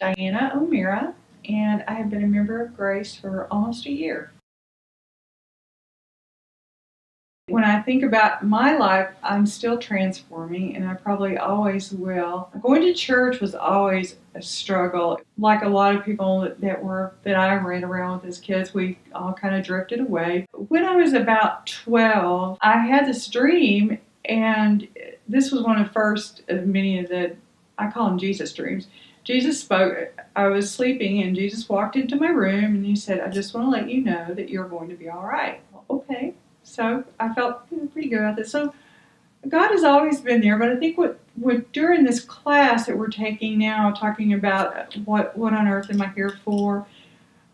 Diana O'Meara, and I have been a member of Grace for almost a year. When I think about my life, I'm still transforming, and I probably always will. Going to church was always a struggle. Like a lot of people that I ran around with as kids, we all kind of drifted away. When I was about 12, I had this dream, and this was one of the first of many of the, I call them Jesus dreams. Jesus spoke. I was sleeping, and Jesus walked into my room, and he said, "I just want to let you know that you're going to be all right." Well, okay. So I felt pretty good about this. So God has always been there, but I think what during this class that we're taking now, talking about what on earth am I here for,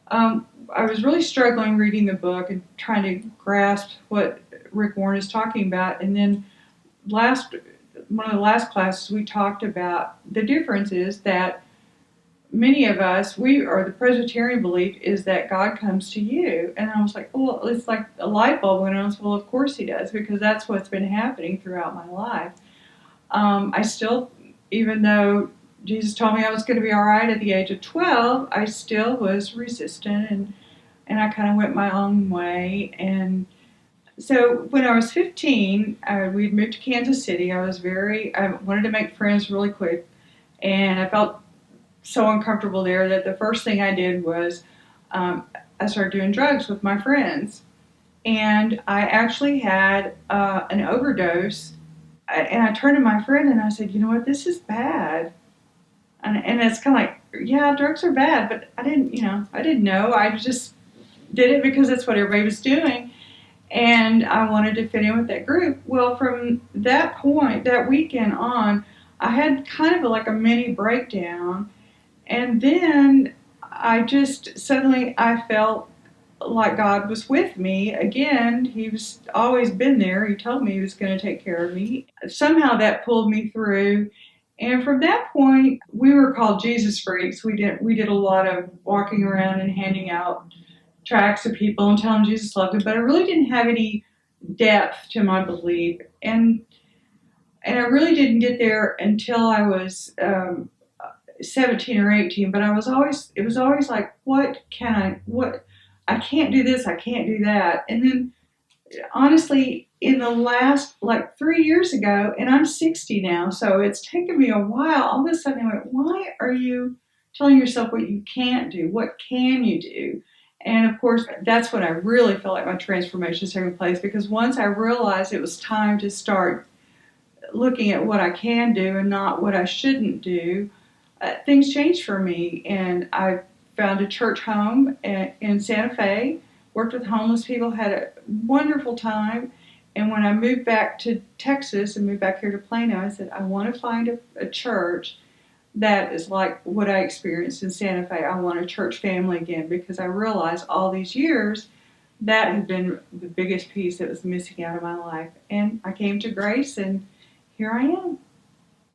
I was really struggling reading the book and trying to grasp what Rick Warren is talking about. And then one of the last classes we talked about the difference is that many of us, the Presbyterian belief is that God comes to you. And I was like, well, it's like a light bulb went on. Well, of course he does, because that's what's been happening throughout my life. I still, even though Jesus told me I was going to be all right at the age of 12, I still was resistant, and I kind of went my own way. And so when I was 15, we'd moved to Kansas City. I wanted to make friends really quick, and I felt so uncomfortable there that the first thing I did was I started doing drugs with my friends. And I actually had an overdose. And I turned to my friend and I said, "You know what, this is bad." And it's kind of like, yeah, drugs are bad, but I didn't know. I just did it because that's what everybody was doing. And I wanted to fit in with that group. Well, from that point, that weekend on, I had kind of like a mini breakdown. And then I felt like God was with me again. He was always been there. He told me he was going to take care of me. Somehow that pulled me through. And from that point, we were called Jesus freaks. We did a lot of walking around and handing out tracts to people and telling them Jesus loved them, but I really didn't have any depth to my belief. And I really didn't get there until I was 17 or 18, but it was always like, I can't do this, I can't do that. And then honestly, in the last, like 3 years ago, and I'm 60 now, so it's taken me a while, all of a sudden I went, why are you telling yourself what you can't do? What can you do? And of course, that's when I really felt like my transformation was taking place, because once I realized it was time to start looking at what I can do and not what I shouldn't do, things changed for me. And I found a church home in Santa Fe, worked with homeless people, had a wonderful time. And when I moved back to Texas and moved back here to Plano, I said, I want to find a church that is like what I experienced in Santa Fe. I want a church family again, because I realized all these years that had been the biggest piece that was missing out of my life. And I came to Grace, and here I am.